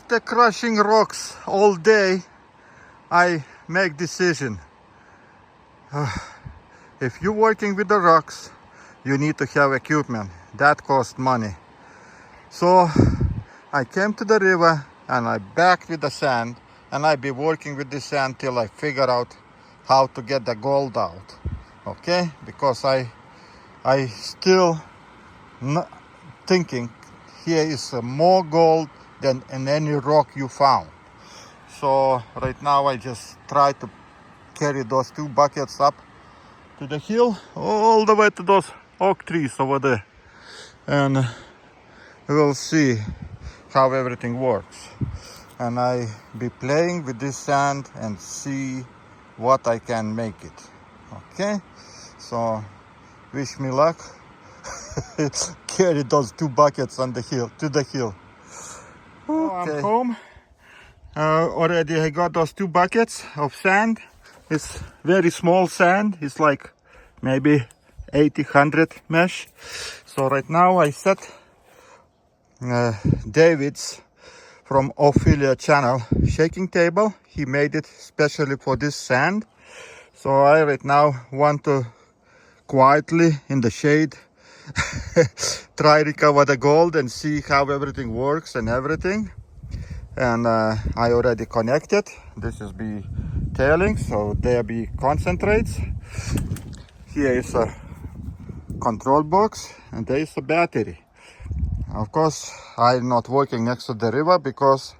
After crushing rocks all day, I make decision. If you're working with the rocks, you need to have equipment. That costs money. So I came to the river and I backed with the sand, and I be working with the sand till I figure out how to get the gold out. Okay? Because I still not thinking here is more gold than in any rock you found. So right now I just try to carry those 2 buckets up to the hill, all the way to those oak trees over there, and we'll see how everything works. And I be playing with this sand and see what I can make it. Okay, so wish me luck. Carry those 2 buckets on the hill to the hill. Okay. I'm home. Already I got those 2 buckets of sand. It's very small sand. It's like maybe 80-100 mesh. So right now I set David's from Orophilia channel shaking table. He made it specially for this sand. So I right now want to quietly in the shade try recover the gold and see how everything works and everything. And I already connected. This is be tailing, so there be concentrates. Here is a control box and there is a battery. Of course I'm not working next to the river because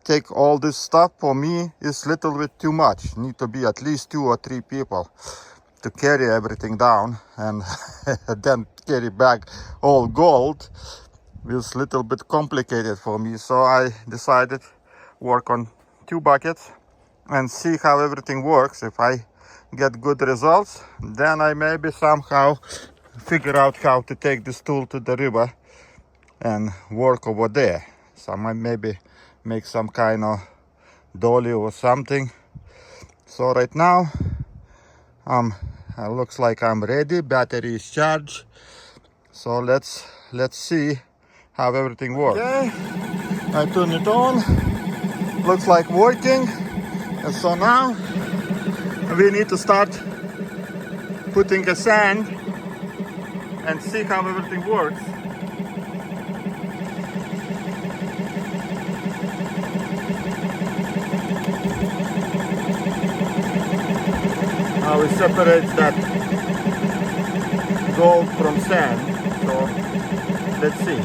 take all this stuff for me is little bit too much. Need to be at least 2 or 3 people to carry everything down, and then carry back all gold is little bit complicated for me. So I decided work on 2 buckets and see how everything works. If I get good results, then I maybe somehow figure out how to take this tool to the river and work over there. So I might maybe make some kind of dolly or something. So right now looks like I'm ready. Battery is charged. So let's see how everything works. Okay, I turn it on. Looks like working. And so now we need to start putting the sand and see how everything works. Now we separate that gold from sand. So let's see.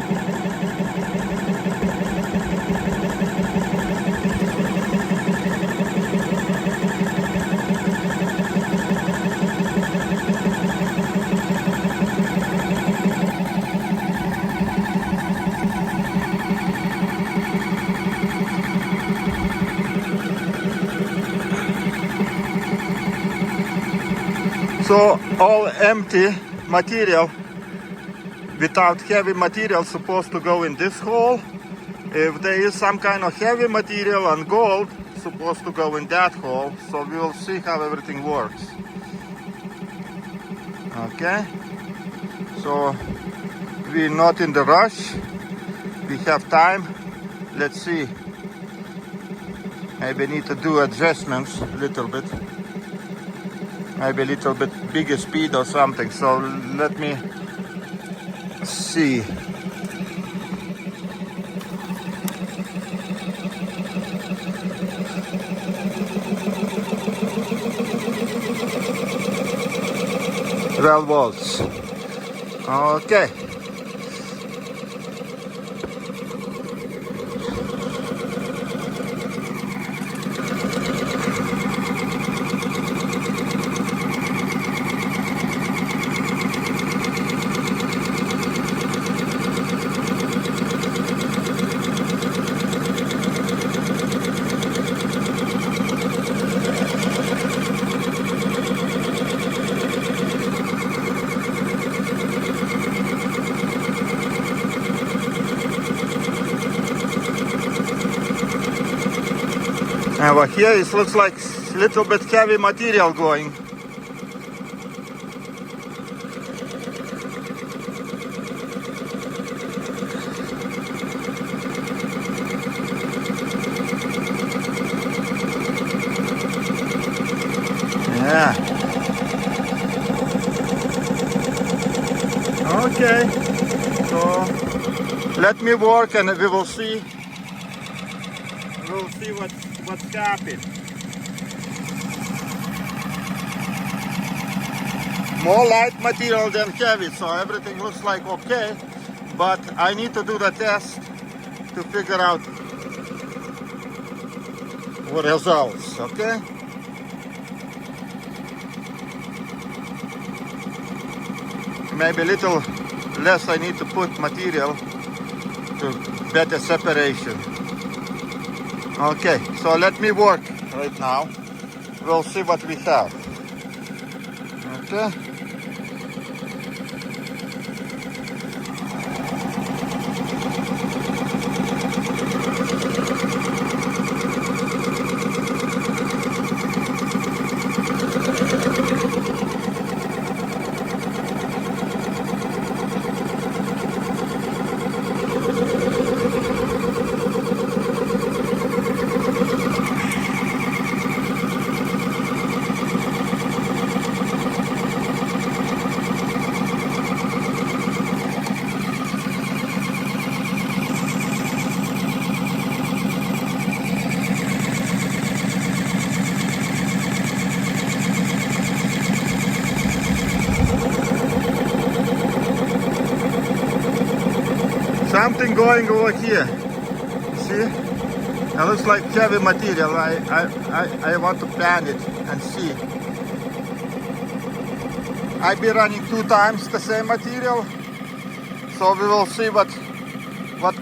So all empty material without heavy material supposed to go in this hole. If there is some kind of heavy material and gold, supposed to go in that hole. So we will see how everything works. Okay, so we're not in the rush. We have time. Let's see. Maybe need to do adjustments a little bit. Maybe a little bit bigger speed or something. So let me see. Well, volts. Okay. And over here it looks like a little bit heavy material going. Yeah. Okay. So let me work and we will see. We'll see what's happening. More light material than heavy, so everything looks like okay. But I need to do the test to figure out what results. Okay. Maybe a little less I need to put material to better separation. Okay, so let me work right now. We'll see what we have. Okay. Something going over here. See? It looks like heavy material. I want to pan it and see. I've been running 2 times the same material. So we will see what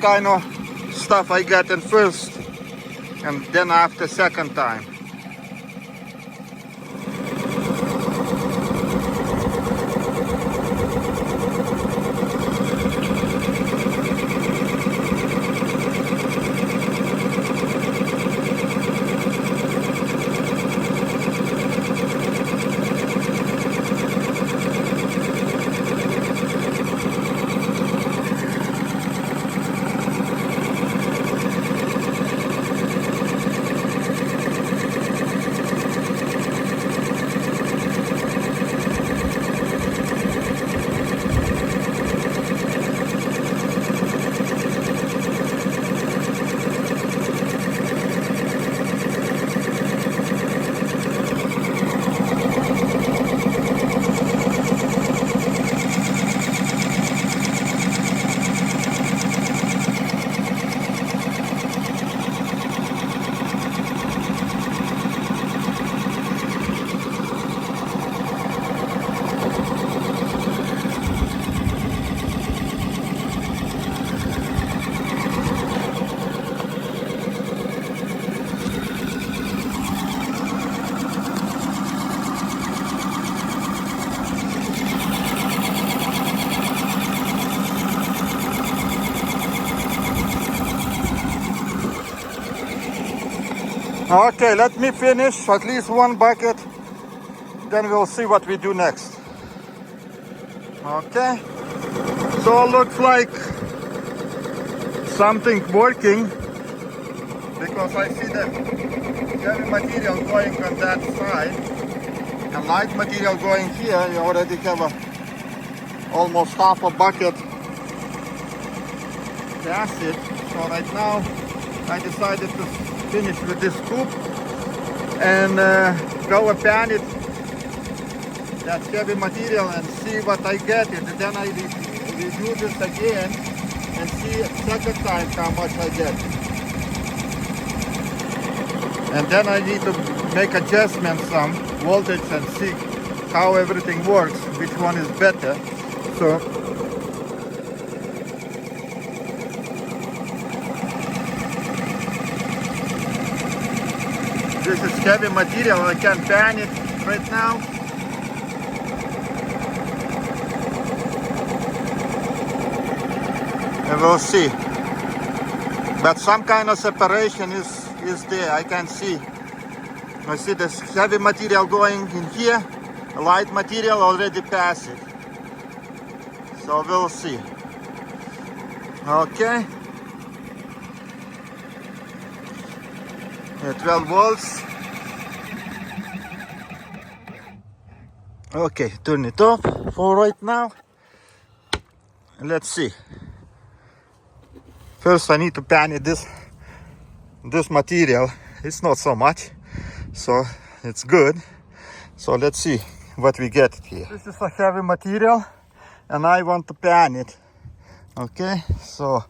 kind of stuff I get in first. And then after second time. Okay, let me finish at least one bucket, then we'll see what we do next. Okay, so it looks like something working because I see the heavy material going on that side and light material going here. You already have almost half a bucket. That's it. So right now I decided to finish with this scoop and go and pan it, that heavy material, and see what I get. And then I review this again and see second time how much I get. And then I need to make adjustments, some voltage, and see how everything works, which one is better. So this is heavy material. I can pan it right now. And we'll see. But some kind of separation is there. I can see. I see this heavy material going in here. Light material already passed it. So we'll see. Okay. 12 volts. Okay, turn it off for right now. Let's see. First I need to pan it this material. It's not so much, so it's good. So let's see what we get here. This is a heavy material and I want to pan it. Okay, so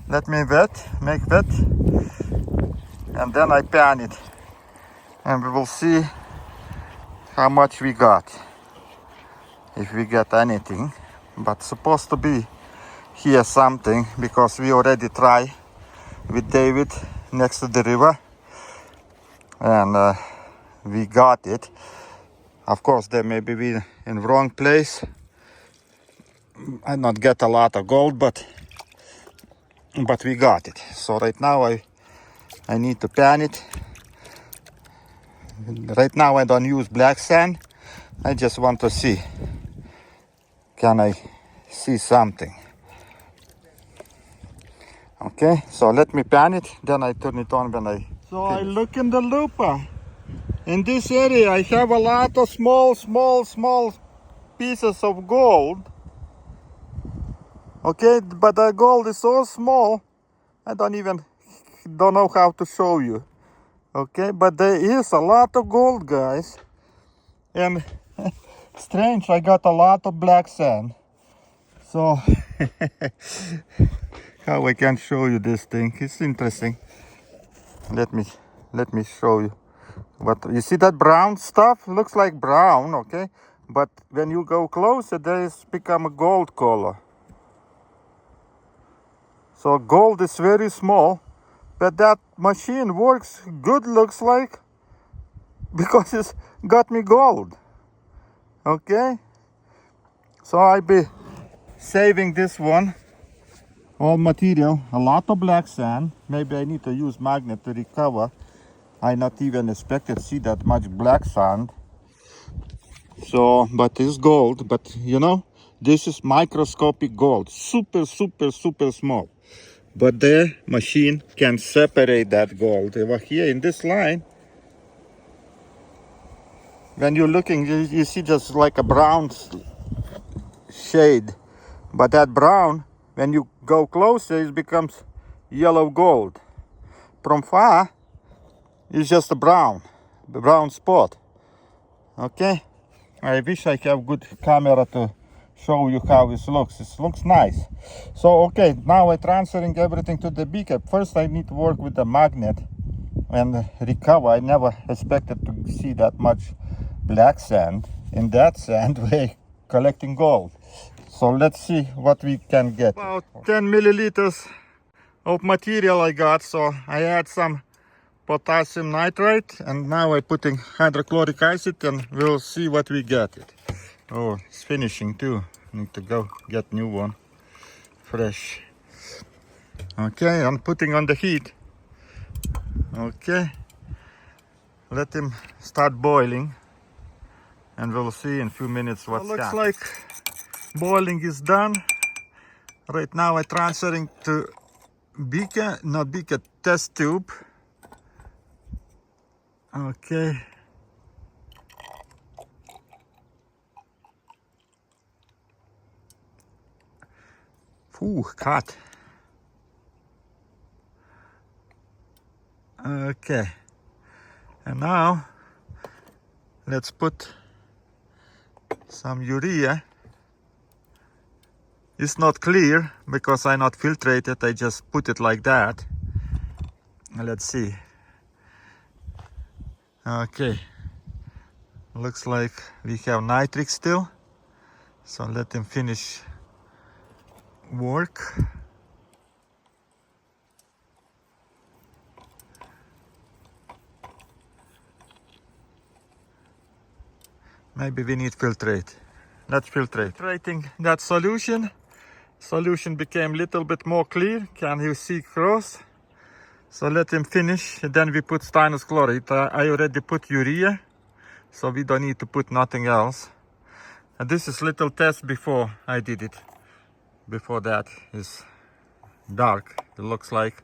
let me make wet, and then I pan it, and we will see how much we got, if we get anything. But supposed to be here something, because we already try with David next to the river, and we got it. Of course, there may be in wrong place. I not get a lot of gold, but we got it. So right now I need to pan it. Right now I don't use black sand. I just want to see, can I see something? Okay, so let me pan it, then I turn it on when I So finish. I look in the lupa. In this area I have a lot of small pieces of gold. Okay, but the gold is so small, I don't know how to show you. Okay, but there is a lot of gold, guys. And strange, I got a lot of black sand. So how I can show you this thing? It's interesting. Let me show you. What you see, that brown stuff looks like brown, okay? But when you go closer, they become a gold color. So gold is very small, but that machine works good, looks like, because it's got me gold. Okay, so I be saving this one, all material, a lot of black sand. Maybe I need to use magnet to recover. I not even expected to see that much black sand. So, but it's gold, but you know, this is microscopic gold, super small. But the machine can separate that gold. Over here in this line, when you're looking, you see just like a brown shade. But that brown, when you go closer, it becomes yellow gold. From far, it's just a brown spot. Okay? I wish I have good camera to show you how it looks. It looks nice. So, okay, now I'm transferring everything to the beaker. First, I need to work with the magnet and recover. I never expected to see that much black sand in that sand way collecting gold. So let's see what we can get. About 10 milliliters of material I got. So I add some potassium nitrate, and now I'm putting hydrochloric acid, and we'll see what we get it. Oh, it's finishing too. Need to go get new one, fresh. Okay, I'm putting on the heat. Okay, let him start boiling, and we'll see in a few minutes what's done. Looks like boiling is done. Right now I'm transferring to beaker, not beaker, test tube. Okay. Ooh, cut. Okay. And now let's put some urea. It's not clear because I not filtrated. I just put it like that. Let's see. Okay. Looks like we have nitric still. So let him finish work. Maybe we need filtrate. Let's filtrate. Filtrating that solution. Solution became a little bit more clear. Can you see cross? So let him finish. Then we put stannous chloride. I already put urea, so we don't need to put nothing else. And this is little test before I did it. Before that is dark, it looks like.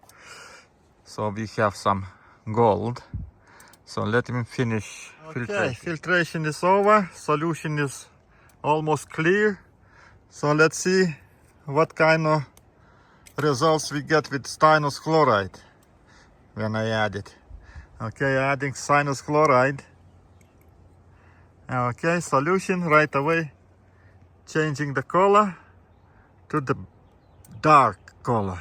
So we have some gold. So let me finish filtration. Filtration is over. Solution is almost clear. So let's see what kind of results we get with stannous chloride when I add it. Okay, adding stannous chloride. Okay, solution right away. Changing the color to the dark color,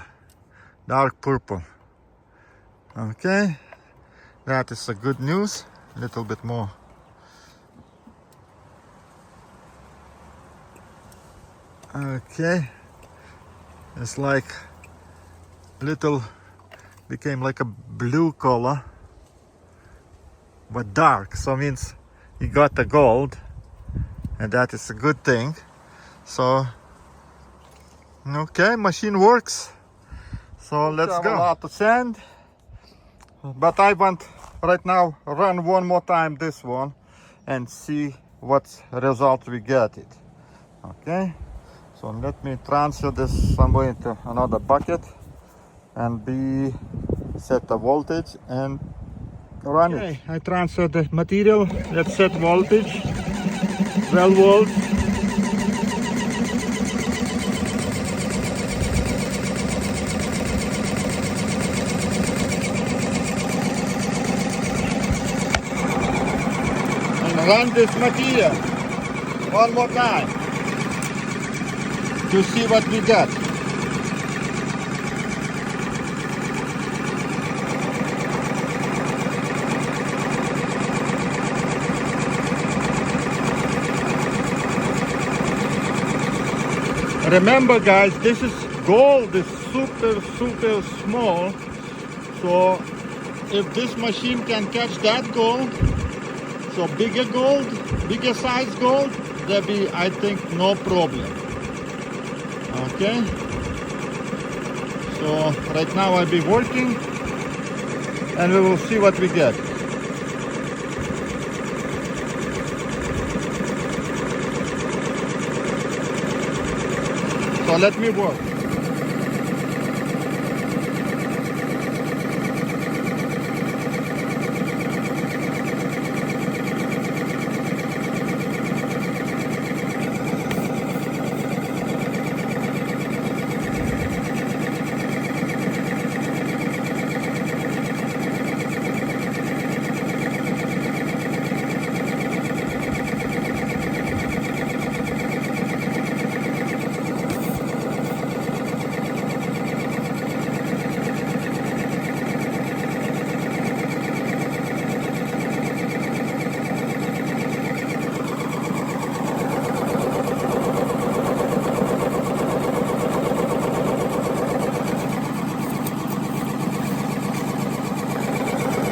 dark purple. Okay, that is a good news. A little bit more. Okay, it's like little, became like a blue color, but dark, so means you got the gold, and that is a good thing. So okay, machine works. So let's go. A lot of sand, but I want right now run one more time this one and see what result we get it. Okay, so let me transfer this somewhere into another bucket and set the voltage and run it. I transfer the material. Let's set voltage, 12 volts. And run this material one more time to see what we get. Remember guys, this is gold, is super small. So if this machine can catch that gold, so bigger size gold, there'll be, I think, no problem. Okay. So right now I'll be working and we will see what we get. So let me work.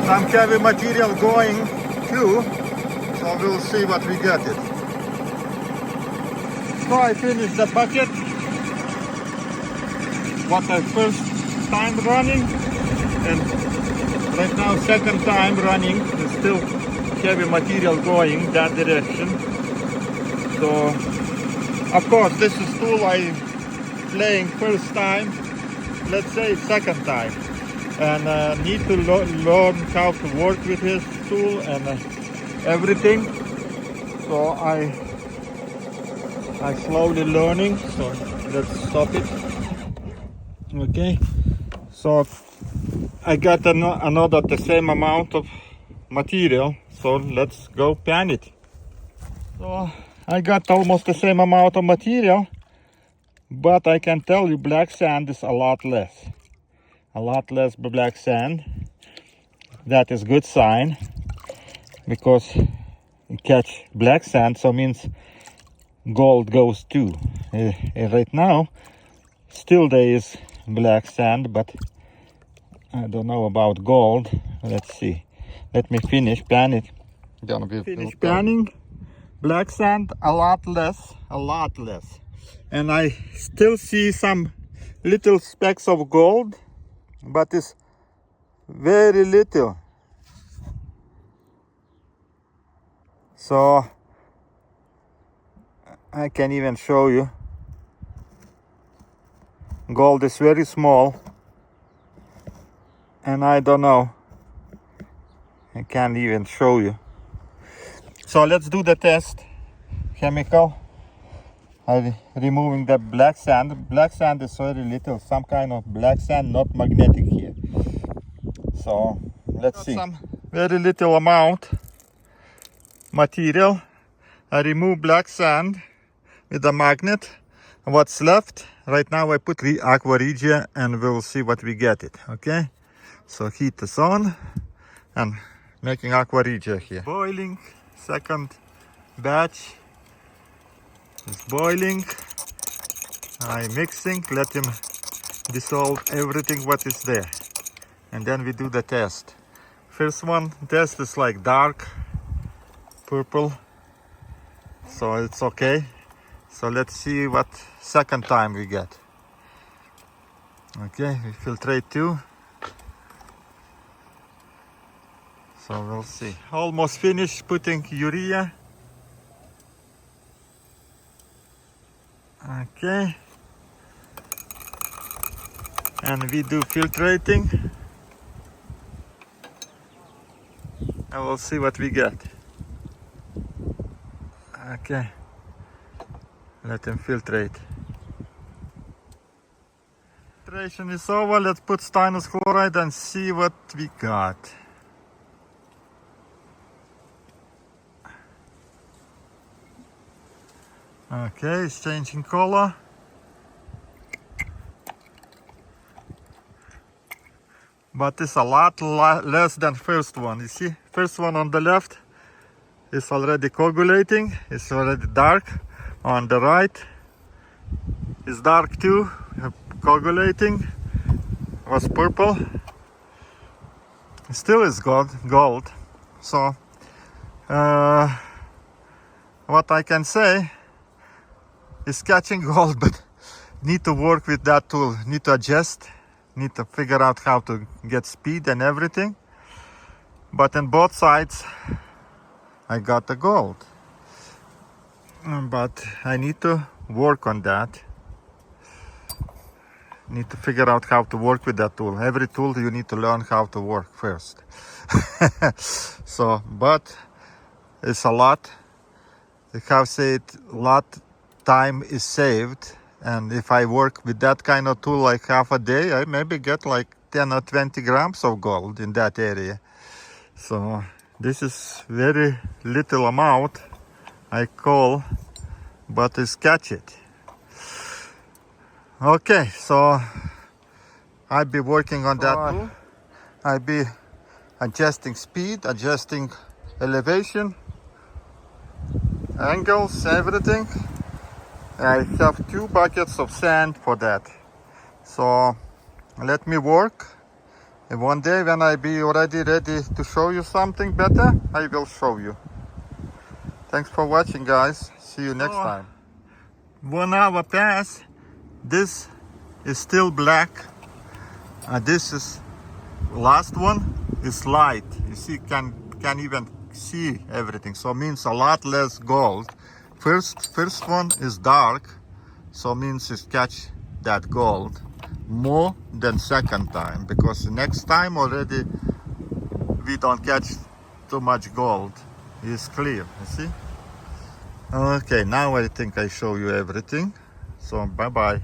Some heavy material going too, so we'll see what we get it. So I finished the bucket, what I first time running, and right now second time running, there's still heavy material going that direction. So of course this is tool I playing first time, let's say second time. And need to learn how to work with his tool and everything. So I slowly learning. So let's stop it. Okay. So I got another the same amount of material. So let's go pan it. So I got almost the same amount of material, but I can tell you black sand is a lot less. A lot less black sand. That is good sign, because you catch black sand, so means gold goes too. Right now still there is black sand, but I don't know about gold. Let's see. Let me finish pan it. Finish panning. Black sand a lot less, and I still see some little specks of gold, but it's very little. So I can even show you. Gold is very small, and I don't know I can't even show you. So let's do the test. Chemical. I'm removing the black sand. Black sand is very little, some kind of black sand, not magnetic here. So let's see. Some very little amount material. I remove black sand with the magnet. What's left? Right now I put the aqua regia and we'll see what we get it. Okay? So heat is on and making aqua regia here. Boiling. Second batch is boiling. I'm mixing. Let him dissolve everything what is there. And then we do the test. First one test is like dark purple. So it's okay. So let's see what second time we get. Okay, we filtrate too. So we'll see. Almost finished putting urea. Okay. And we do filtrating. And we'll see what we get. Okay. Let him filtrate. Filtration is over. Let's put stannous chloride and see what we got. Okay, it's changing color. But it's a lot less than first one. You see, first one on the left is already coagulating. It's already dark. On the right is dark too, coagulating. Was purple. Still is gold. So what I can say is catching gold, but need to work with that tool, need to adjust, need to figure out how to get speed and everything. But on both sides I got the gold, but I need to work on that. Need to figure out how to work with that tool. Every tool you need to learn how to work first. So, but it's a lot. I have said a lot time is saved, and if I work with that kind of tool like half a day, I maybe get like 10 or 20 grams of gold in that area. So this is very little amount I call, but it's catch it. Okay, so I'll be working on that tool. I'll be adjusting speed, adjusting elevation, angles, everything. I have 2 buckets of sand for that. So let me work. And one day when I be already ready to show you something better, I will show you. Thanks for watching, guys. See you next time. 1 hour passed. This is still black. This is last one is light. You see, can even see everything. So means a lot less gold. First one is dark, so means it catch that gold more than second time, because next time already we don't catch too much gold. It's clear, you see. Okay, now I think I show you everything. So bye bye.